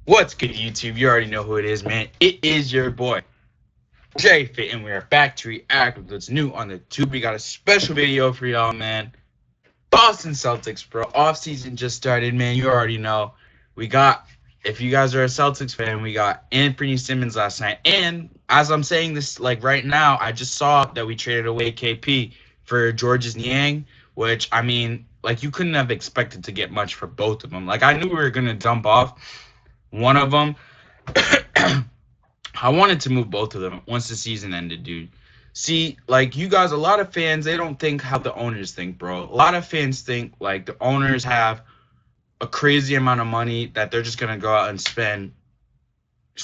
What's good, YouTube? You already know who it is, man. It is your boy, Jrue, and we are back to react with what's new on the tube. We got a special video for y'all, man. Boston Celtics, bro. Offseason just started, man. You already know. We got, if you guys are a Celtics fan, we got Anthony Simmons last night. And as I'm saying this, like right now, I just saw that we traded away KP for Georges Niang, which, I mean, like you couldn't have expected to get much for both of them. Like I knew we were going to dump off one of them. I wanted to move both of them once the season ended, dude. See, like you guys, a lot of fans, they don't think how the owners think, bro. A lot of fans think like the owners have a crazy amount of money that they're just going to go out and spend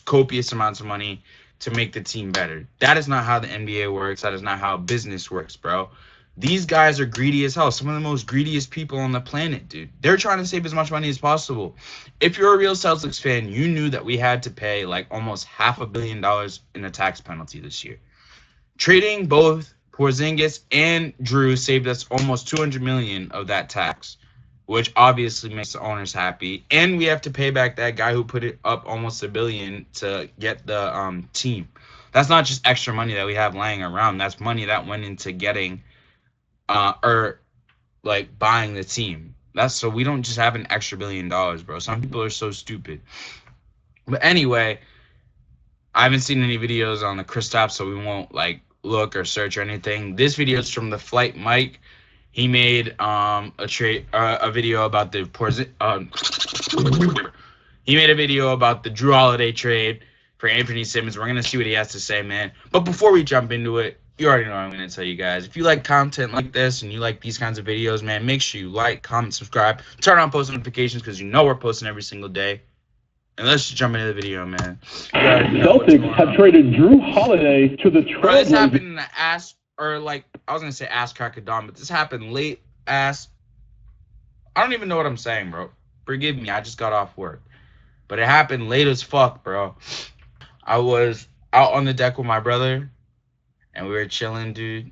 copious amounts of money to make the team better. That is not how the NBA works. That is not how business works, bro. These guys are greedy as hell. Some of the most greediest people on the planet, dude. They're trying to save as much money as possible. If you're a real Celtics fan, you knew that we had to pay like almost $500 million in a tax penalty this year. Trading both Porziņģis and Jrue saved us almost $200 million of that tax, which obviously makes the owners happy. And we have to pay back that guy who put it up almost $1 billion to get the team. That's not just extra money that we have laying around. That's money that went into getting or like buying the team. That's so we don't just have an extra $1 billion, bro. Some people are so stupid. But anyway, I haven't seen any videos on the Kristaps, so we won't like look or search or anything. This video is from TheFlightMike. He made a video about the he made a video about the Jrue Holiday trade for Anthony Simmons. We're gonna see what he has to say, man. But before we jump into it, you already know what I'm going to tell you guys. If you like content like this and you like these kinds of videos, man, make sure you like, comment, subscribe, turn on post notifications because you know we're posting every single day. And let's just jump into the video, man. Celtics have traded Jrue Holiday to the Trailblazers. This happened in the ass, or like, I was going to say ass crack of dawn, but this happened late ass. I don't even know what I'm saying, bro. Forgive me, I just got off work. But it happened late as fuck, bro. I was out on the deck with my brother. And we were chilling, dude.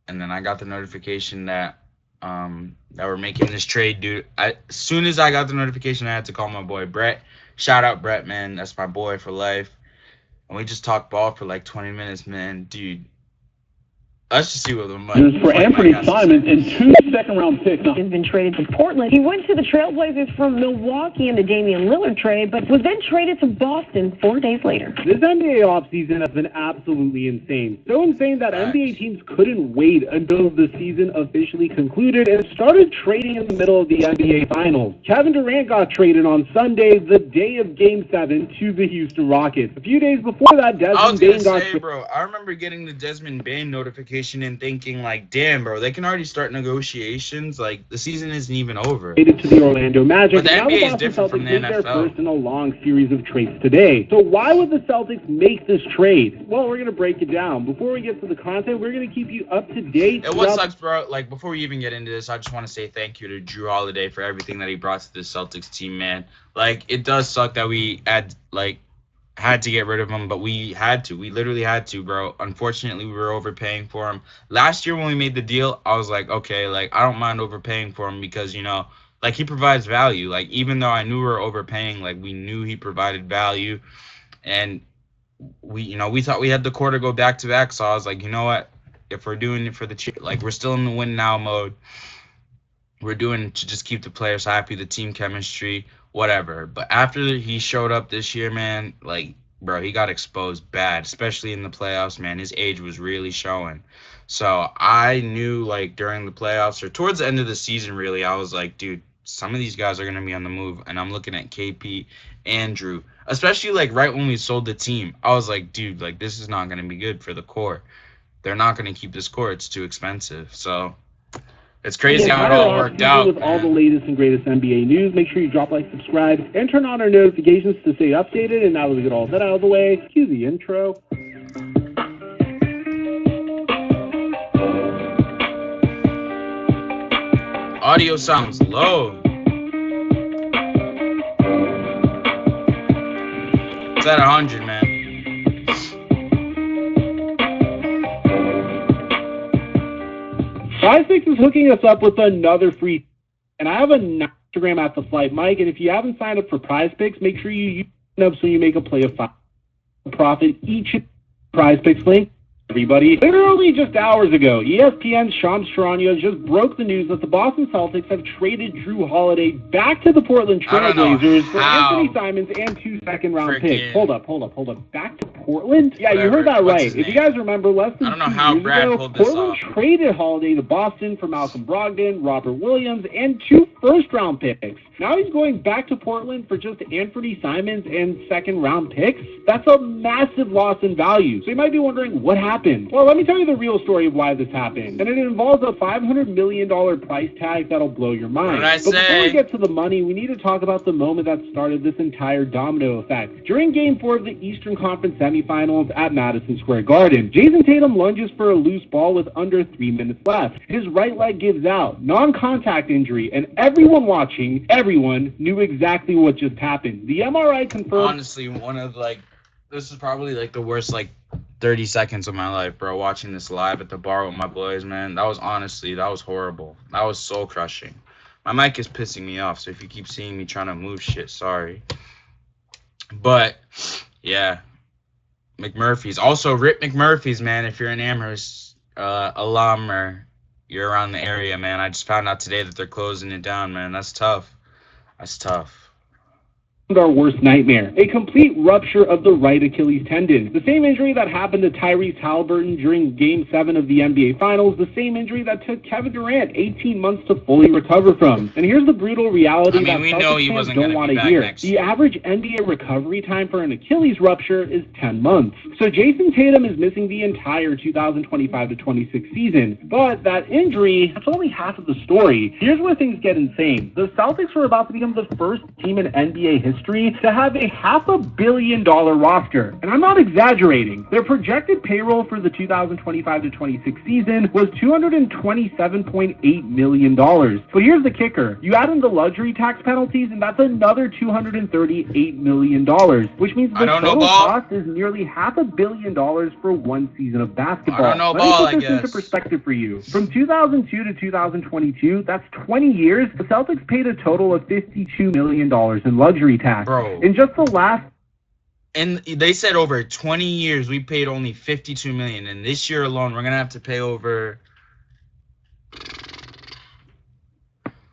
And then I got the notification that we're making this trade, dude. As soon as I got the notification, I had to call my boy Brett. Shout out Brett, man. That's my boy for life. And we just talked ball for like 20 minutes, man. Dude, let's just see what the money for Anthony Simons and 2 second-round picks. He's been traded to Portland. He went to the Trailblazers from Milwaukee in the Damian Lillard trade, but was then traded to Boston 4 days later. This NBA offseason has been absolutely insane. So insane that NBA teams couldn't wait until the season officially concluded and started trading in the middle of the NBA Finals. Kevin Durant got traded on Sunday, the day of Game 7, to the Houston Rockets. A few days before that, Desmond Bain got traded. Bro, I remember getting the Desmond Bain notification and thinking like, damn, bro, they can already start negotiations. Like the season isn't even over. To the Orlando Magic. But the NBA is different from the NFL. Their first in a long series of trades today. So why would the Celtics make this trade? Well, we're gonna break it down. Before we get to the content, we're gonna keep you up to date. And what sucks, bro? Like before we even get into this, I just want to say thank you to Jrue Holiday for everything that he brought to the Celtics team, man. Like it does suck that we had to get rid of him, but we had to. We literally had to, bro. Unfortunately, we were overpaying for him. Last year when we made the deal, I was like, okay, like I don't mind overpaying for him because, you know, like he provides value. Like even though I knew we were overpaying, like we knew he provided value. And we thought we had the core to go back to back. So I was like, you know what? If we're doing it for the like we're still in the win now mode. We're doing it to just keep the players happy, the team chemistry, whatever. But after he showed up this year, man, like, bro, he got exposed bad, especially in the playoffs, man. His age was really showing. So I knew, like, during the playoffs or towards the end of the season, really, I was like, dude, some of these guys are going to be on the move. And I'm looking at KP and Jrue, especially, like, right when we sold the team. I was like, dude, like, this is not going to be good for the core. They're not going to keep this core. It's too expensive. So it's crazy how it all worked out. With all the latest and greatest NBA news, make sure you drop like, subscribe, and turn on our notifications to stay updated. And now that we get all that out of the way, cue the intro. Audio sounds low. It's at 100, man. SciSix is hooking us up with another free, and I have a Instagram at TheFlightMike. And if you haven't signed up for Prize Picks, make sure you sign up so you make a play of profit each Prize Picks link. Everybody, literally just hours ago, ESPN's Shams Charania just broke the news that the Boston Celtics have traded Jrue Holiday back to the Portland Trail Blazers for Anthony Simons and 2 second-round picks. Hold up. Back to Portland? Yeah, you heard that right. If you guys remember, less than 2 years ago, Portland traded Holiday to Boston for Malcolm Brogdon, Robert Williams, and 2 first-round picks. Now he's going back to Portland for just Anthony Simons and second-round picks? That's a massive loss in value. So you might be wondering, what happened? Well, let me tell you the real story of why this happened. And it involves a $500 million price tag that'll blow your mind. But before we get to the money, we need to talk about the moment that started this entire domino effect. During Game 4 of the Eastern Conference semifinals at Madison Square Garden, Jason Tatum lunges for a loose ball with under 3 minutes left. His right leg gives out, non-contact injury, and everyone watching, everyone knew exactly what just happened. The MRI confirmed... Honestly, this is probably the worst 30 seconds of my life, bro, watching this live at the bar with my boys, man. That was horrible. That was soul crushing. My mic is pissing me off, so if you keep seeing me trying to move shit, sorry. But, yeah. McMurphy's. Also, Rip McMurphy's, man, if you're an Amherst alum or you're around the area, man. I just found out today that they're closing it down, man. That's tough. Our worst nightmare, a complete rupture of the right Achilles tendon. The same injury that happened to Tyrese Halliburton during Game 7 of the NBA Finals, the same injury that took Kevin Durant 18 months to fully recover from. And here's the brutal reality that Celtics fans don't want to hear. The average NBA recovery time for an Achilles rupture is 10 months. So Jason Tatum is missing the entire 2025-26 season. But that injury, that's only half of the story. Here's where things get insane. The Celtics were about to become the first team in NBA history to have a $500 million roster. And I'm not exaggerating. Their projected payroll for the 2025-26 season was $227.8 million. But here's the kicker. You add in the luxury tax penalties, and that's another $238 million, which means the total cost is nearly $500 million for one season of basketball. Let me put this into perspective for you. From 2002 to 2022, that's 20 years, the Celtics paid a total of $52 million in luxury tax. Bro. In just the last... And they said over 20 years, we paid only $52 million. And this year alone, we're going to have to pay over...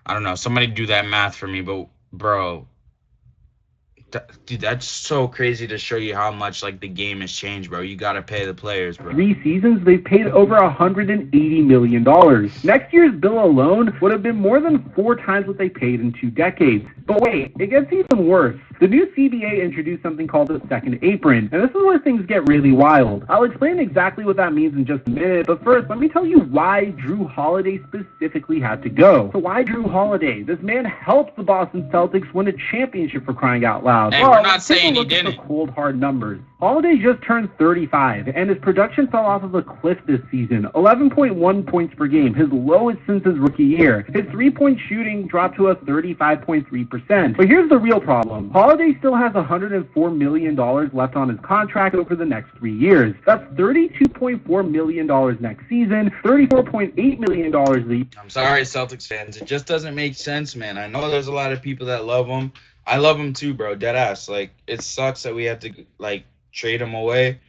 I don't know. Somebody do that math for me. But, bro... Dude, that's so crazy to show you how much the game has changed, bro. You gotta pay the players, bro. 3 seasons, they've paid over $180 million. Next year's bill alone would have been more than 4 times what they paid in 2 decades. But wait, it gets even worse. The new CBA introduced something called the second apron, and this is where things get really wild. I'll explain exactly what that means in just a minute, but first, let me tell you why Jrue Holiday specifically had to go. So why Jrue Holiday? This man helped the Boston Celtics win a championship, for crying out loud. Hey, we're not saying he didn't. Cold hard numbers. Holiday just turned 35, and his production fell off of a cliff this season. 11.1 points per game, his lowest since his rookie year. His three-point shooting dropped to a 35.3%. But here's the real problem. Holiday still has $104 million left on his contract over the next 3 years. That's $32.4 million next season, $34.8 million the year. I'm sorry, Celtics fans. It just doesn't make sense, man. I know there's a lot of people that love him. I love him too, bro. Deadass. It sucks that we have to trade him away,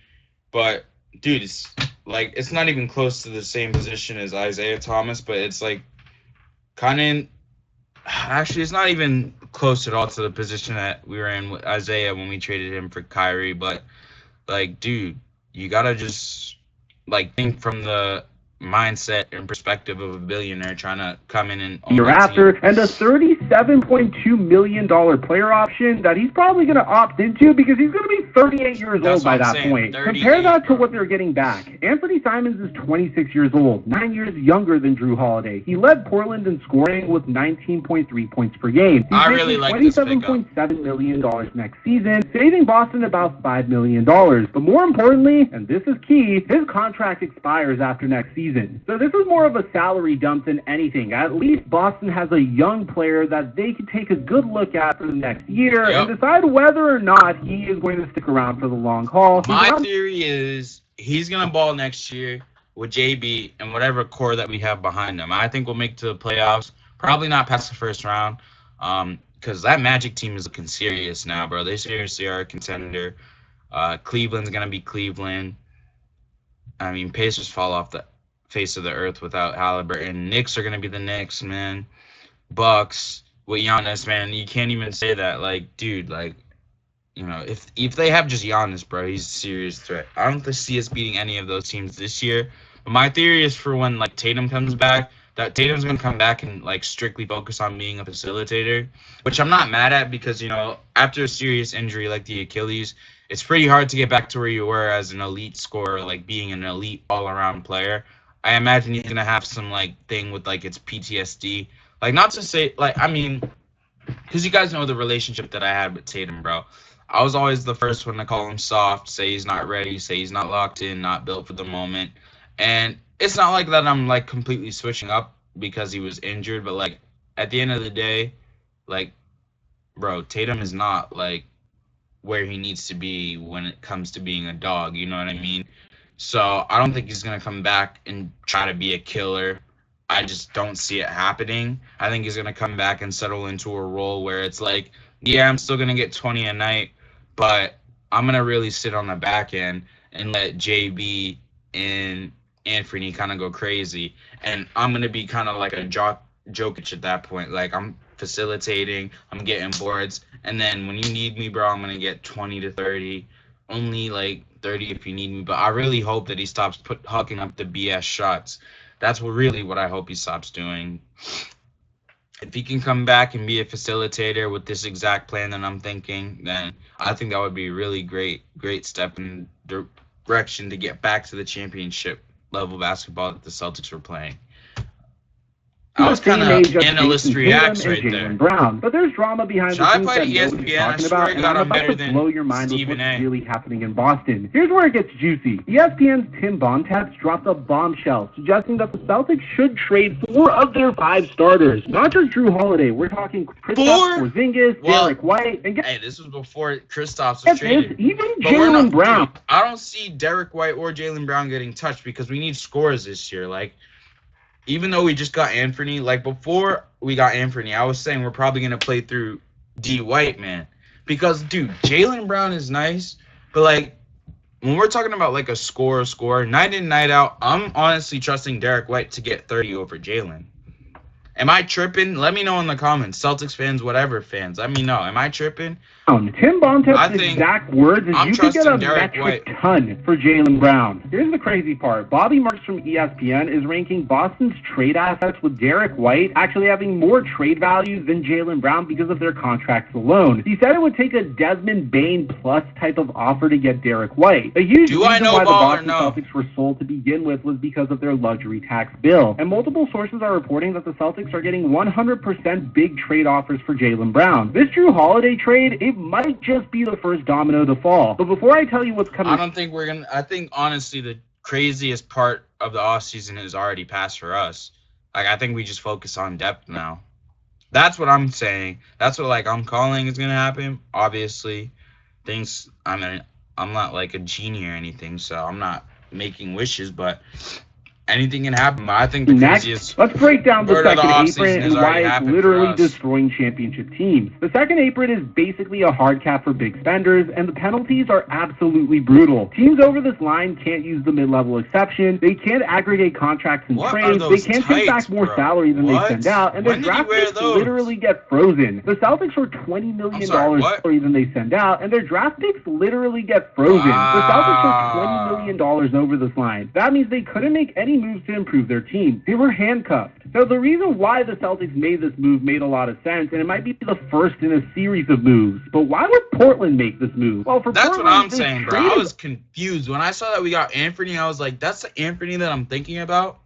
but dude, it's not even close to the same position as Isaiah Thomas, but it's actually it's not even close at all to the position that we were in with Isaiah when we traded him for Kyrie. But dude, you gotta just think from the mindset and perspective of a billionaire trying to come in and year after, and a $37.2 million player option that he's probably going to opt into because he's going to be 38 years old by that point. Compare that to what they're getting back. Anthony Simons is 26 years old, 9 years younger than Jrue Holiday. He led Portland in scoring with 19.3 points per game. He's I really like this pickup. $27.7 million next season, saving Boston about $5 million. But more importantly, and this is key, his contract expires after next season. So this is more of a salary dump than anything. At least Boston has a young player that they could take a good look at for the next year and decide whether or not he is going to stick around for the long haul. My theory is he's going to ball next year with JB and whatever core that we have behind him. I think we'll make it to the playoffs. Probably not past the first round. Because that Magic team is looking serious now, bro. They seriously are a contender. Cleveland's going to be Cleveland. I mean, Pacers fall off the face of the earth without Halliburton. Knicks are going to be the Knicks, man. Bucks with Giannis, man. You can't even say that. Like, dude, like, you know, if they have just Giannis, bro, he's a serious threat. I don't see us beating any of those teams this year. But my theory is for when, like, Tatum comes back, that Tatum's going to come back and, like, strictly focus on being a facilitator, which I'm not mad at because, you know, after a serious injury like the Achilles, it's pretty hard to get back to where you were as an elite scorer, like being an elite all-around player. I imagine he's going to have some, like, thing with, like, it's PTSD. Like, not to say, like, I mean, because you guys know the relationship that I had with Tatum, bro. I was always the first one to call him soft, say he's not ready, say he's not locked in, not built for the moment. And it's not like that I'm, like, completely switching up because he was injured. But, like, at the end of the day, like, bro, Tatum is not, like, where he needs to be when it comes to being a dog. You know what I mean? So I don't think he's going to come back and try to be a killer. I just don't see it happening. I think he's going to come back and settle into a role where it's like, yeah, I'm still going to get 20 a night, but I'm going to really sit on the back end and let JB and Anthony kind of go crazy. And I'm going to be kind of like a Jokic at that point. Like, I'm facilitating, I'm getting boards, and then when you need me, bro, I'm going to get 20 to 30, only like 30 if you need me. But I really hope that he stops hucking up the BS shots. That's what I hope he stops doing. If he can come back and be a facilitator with this exact plan that I'm thinking, then I think that would be a really great step in the direction to get back to the championship level basketball that the Celtics were playing. That was kind of analyst reacts right there. Brown. But there's drama behind the scenes that nobody's talking about, and I'm about to blow your mind with what's really happening in Boston. Here's where it gets juicy. ESPN's Tim Bontemps dropped a bombshell suggesting that the Celtics should trade 4 of their 5 starters. Not just Jrue Holiday. We're talking Kristaps, Porziņģis, Derek White, and hey, this was before Kristaps was traded. Even Jaylen Brown. I don't see Derek White or Jaylen Brown getting touched because we need scores this year. Like, even though we just got Anthony, like before we got Anthony, I was saying we're probably going to play through D. White, man. Because, dude, Jaylen Brown is nice, but, like, when we're talking about, like, a score, night in, night out, I'm honestly trusting Derek White to get 30 over Jaylen. Am I tripping? Let me know in the comments. Celtics fans, whatever fans. Let me know. Am I tripping? Tim Bontemps' exact words is you could get a metric ton for Jaylen Brown. Here's the crazy part. Bobby Marks from ESPN is ranking Boston's trade assets with Derek White actually having more trade value than Jaylen Brown because of their contracts alone. He said it would take a Desmond Bane plus type of offer to get Derek White. A huge reason why the Boston Celtics were sold to begin with was because of their luxury tax bill. And multiple sources are reporting that the Celtics are getting 100% big trade offers for Jaylen Brown. This Jrue Holiday trade, it might just be the first domino to fall. But before I tell you what's coming... I think, honestly, the craziest part of the offseason is already passed for us. Like, I think we just focus on depth now. That's what I'm saying. That's what, like, I'm calling is going to happen. Obviously, I'm not, like, a genie or anything, so I'm not making wishes, but... anything can happen, but I think the craziest... Let's break down the second apron and why it's literally destroying championship teams. The second apron is basically a hard cap for big spenders, and the penalties are absolutely brutal. Teams over this line can't use the mid-level exception, they can't aggregate contracts and trades, they can't take back more salary than they send out, and their draft picks literally get frozen. The Celtics were $20 million salary than they send out, and their draft picks literally get frozen. The Celtics are $20 million over this line. That means they couldn't make any moves to improve their team. They were handcuffed. So the reason why the Celtics made this move made a lot of sense, and it might be the first in a series of moves. But why would Portland make this move? Well, for that's Portland, what I'm saying, bro. I was confused. When I saw that we got Anthony, I was like, that's the Anthony that I'm thinking about?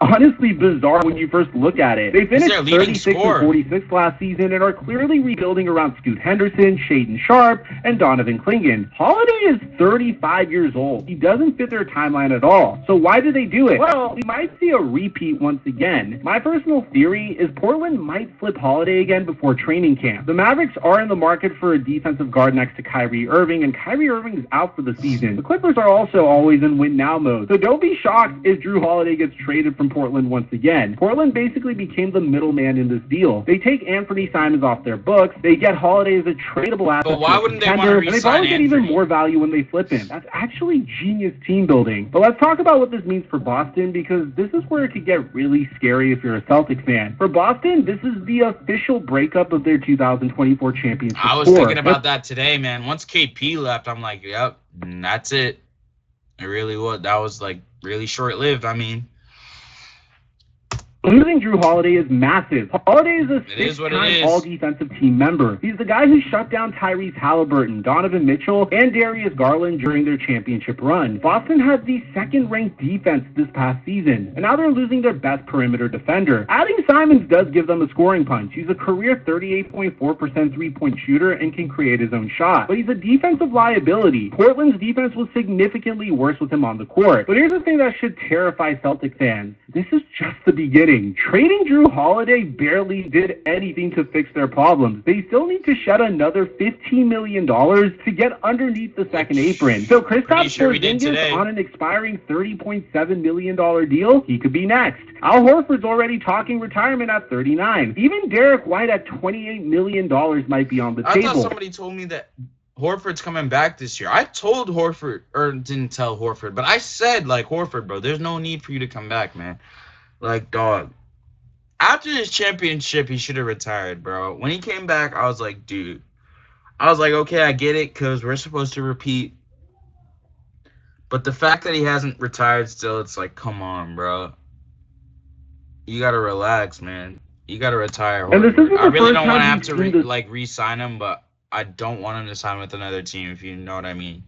Honestly bizarre when you first look at it. They finished 36-46 last season and are clearly rebuilding around Scoot Henderson, Shaedon Sharpe, and Donovan Clingan. Holiday is 35 years old. He doesn't fit their timeline at all. So why did they do it? Well, we might see a repeat once again. My personal theory is Portland might flip Holiday again before training camp. The Mavericks are in the market for a defensive guard next to Kyrie Irving, and Kyrie Irving is out for the season. The Clippers are also always in win-now mode. So don't be shocked if Jrue Holiday gets traded from Portland once again. Portland basically became the middleman in this deal. They take Anthony Simons off their books, they get Holiday as a tradable asset, but why wouldn't they want to and they probably get even Anthony? more value when they flip him. That's actually genius team building. But let's talk about what this means for Boston, because this is where it could get really scary if you're a Celtics fan. For Boston, this is the official breakup of their 2024 championship. I was thinking about that today, man. Once KP left, I'm like, yep, that's it. It really was. That was like really short-lived. I mean, losing Jrue Holiday is massive. Holiday is a six-time all-defensive team member. He's the guy who shut down Tyrese Halliburton, Donovan Mitchell, and Darius Garland during their championship run. Boston had the second-ranked defense this past season, and now they're losing their best perimeter defender. Adding Simons does give them a scoring punch. He's a career 38.4% three-point shooter and can create his own shot, but he's a defensive liability. Portland's defense was significantly worse with him on the court. But here's the thing that should terrify Celtic fans. This is just the beginning. Trading Jrue Holiday barely did anything to fix their problems. They still need to shed another $15 million to get underneath the second apron. So Kristaps Porziņģis on an expiring $30.7 million deal, he could be next. Al Horford's already talking retirement at 39. Even Derek White at $28 million might be on the table. I thought somebody told me that Horford's coming back this year. I told Horford, or didn't tell Horford, but I said, like, Horford, bro, there's no need for you to come back, man. Like, dog, after his championship, he should have retired, bro. When he came back, I was like, dude. I was like, okay, I get it, because we're supposed to repeat. But the fact that he hasn't retired still, it's like, come on, bro. You got to relax, man. You got to retire. And this isn't I really the don't want to have first to, re-sign him, but I don't want him to sign with another team, if you know what I mean.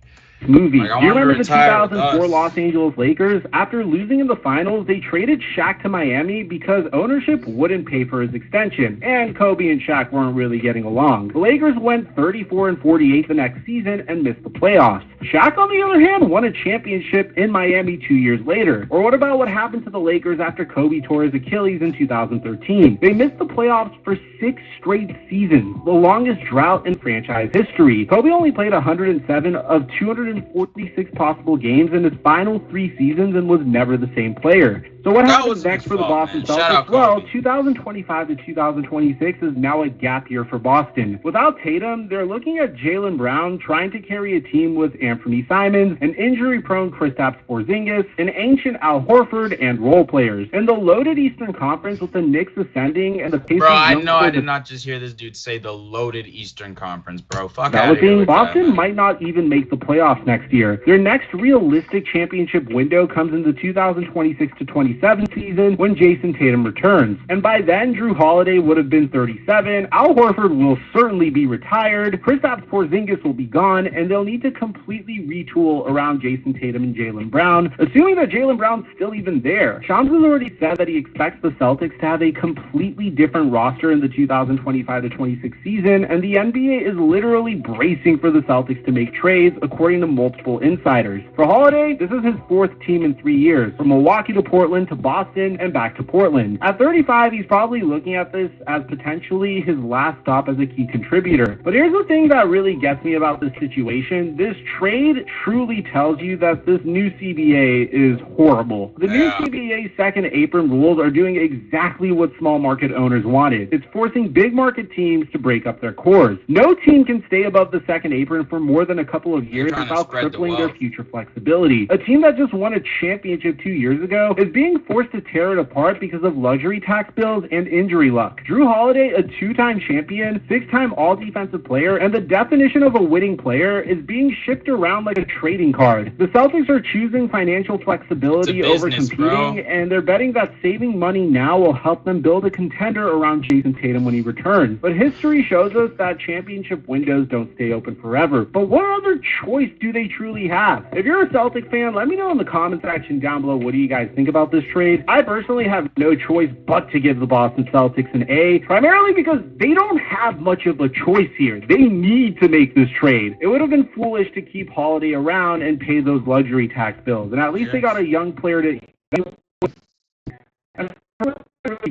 Movie. Like, Do you remember the retire 2004 Los Angeles Lakers? After losing in the finals, they traded Shaq to Miami because ownership wouldn't pay for his extension, and Kobe and Shaq weren't really getting along. The Lakers went 34-48 the next season and missed the playoffs. Shaq, on the other hand, won a championship in Miami 2 years later. Or what about what happened to the Lakers after Kobe tore his Achilles in 2013? They missed the playoffs for 6 straight seasons, the longest drought in franchise history. Kobe only played 107 of 246 possible games in his final 3 seasons and was never the same player. So what happens next for the Boston Celtics? Well, 2025 to 2026 is now a gap year for Boston. Without Tatum, they're looking at Jaylen Brown trying to carry a team with Anthony Simons, an injury-prone Kristaps Porziņģis, an ancient Al Horford, and role players. In the loaded Eastern Conference with the Knicks ascending and the Pacers... Bro, I know I did not just hear this dude say the loaded Eastern Conference, bro. Fuck out of here. Boston might not even make the playoffs next year. Their next realistic championship window comes in the 2026 to 27 season when Jason Tatum returns. And by then, Jrue Holiday would have been 37, Al Horford will certainly be retired, Kristaps Porziņģis will be gone, and they'll need to completely retool around Jason Tatum and Jaylen Brown, assuming that Jaylen Brown's still even there. Shams has already said that he expects the Celtics to have a completely different roster in the 2025 to 26 season, and the NBA is literally bracing for the Celtics to make trades, according to multiple insiders. For Holiday, this is his 4th team in 3 years, from Milwaukee to Portland to Boston and back to Portland. At 35, he's probably looking at this as potentially his last stop as a key contributor. But here's the thing that really gets me about this situation. This trade truly tells you that this new CBA is horrible. The new CBA second apron rules are doing exactly what small market owners wanted. It's forcing big market teams to break up their cores. No team can stay above the second apron for more than a couple of years without crippling their future flexibility. A team that just won a championship 2 years ago is being forced to tear it apart because of luxury tax bills and injury luck. Jrue Holiday, a 2-time champion, 6-time all-defensive player, and the definition of a winning player, is being shipped around like a trading card. The Celtics are choosing financial flexibility over competing, and they're betting that saving money now will help them build a contender around Jason Tatum when he returns. But history shows us that championship windows don't stay open forever. But what other choice do they truly have? If you're a Celtic fan, let me know in the comment section down below what do you guys think about this trade. I personally have no choice but to give the Boston Celtics an A, primarily because they don't have much of a choice here. They need to make this trade. It would have been foolish to keep Holiday around and pay those luxury tax bills, and at least they got a young player to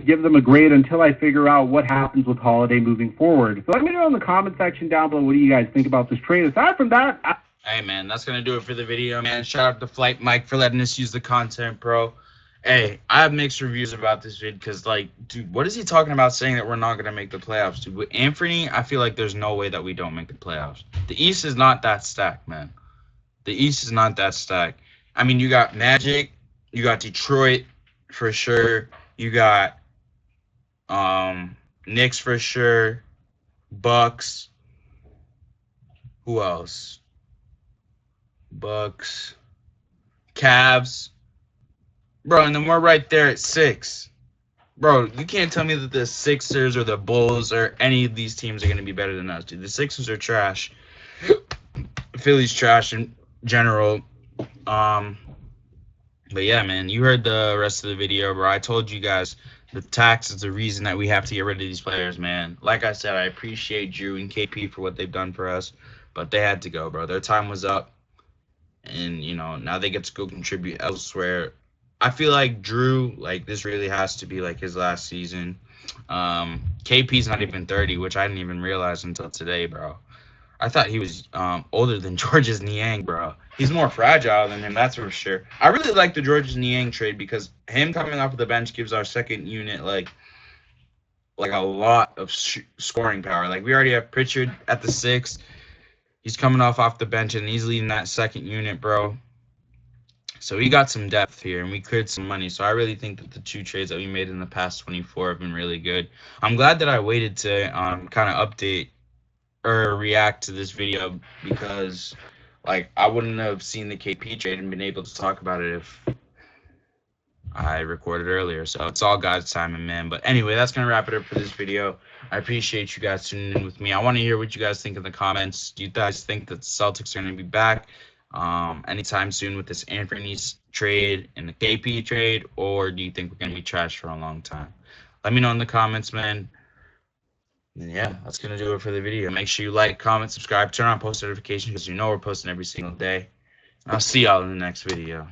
give them a grade until I figure out what happens with Holiday moving forward. So let me know in the comment section down below what do you guys think about this trade. Aside from that, hey man, that's gonna do it for the video, man. Shout out to TheFlightMike for letting us use the content, bro. Hey, I have mixed reviews about this vid because, like, dude, what is he talking about saying that we're not going to make the playoffs, dude? With Anthony, I feel like there's no way that we don't make the playoffs. The East is not that stacked, man. The East is not that stacked. I mean, you got Magic, you got Detroit for sure, you got Knicks for sure, Bucks. Who else? Bucks, Cavs. Bro, and then we're right there at 6. Bro, you can't tell me that the Sixers or the Bulls or any of these teams are going to be better than us, dude. The Sixers are trash. Philly's trash in general. But yeah, man, you heard the rest of the video, bro. I told you guys the tax is the reason that we have to get rid of these players, man. Like I said, I appreciate Jrue and KP for what they've done for us, but they had to go, bro. Their time was up, and, you know, now they get to go contribute elsewhere. I feel like Jrue, like, this really has to be, like, his last season. KP's not even 30, which I didn't even realize until today, bro. I thought he was older than Georges Niang, bro. He's more fragile than him, that's for sure. I really like the Georges Niang trade because him coming off of the bench gives our second unit, like a lot of scoring power. Like, we already have Pritchard at the 6. He's coming off the bench, and he's leading that second unit, bro. So we got some depth here, and we cleared some money. So I really think that the 2 trades that we made in the past 24 have been really good. I'm glad that I waited to kind of update or react to this video because, like, I wouldn't have seen the KP trade and been able to talk about it if I recorded earlier. So it's all God's timing, man. But anyway, that's going to wrap it up for this video. I appreciate you guys tuning in with me. I want to hear what you guys think in the comments. Do you guys think that the Celtics are going to be back anytime soon with this Anthony's trade and the KP trade, or do you think we're going to be trash for a long time? Let me know in the comments, man. And yeah, that's going to do it for the video. Make sure you like, comment, subscribe, turn on post notifications because you know we're posting every single day. I'll see y'all in the next video.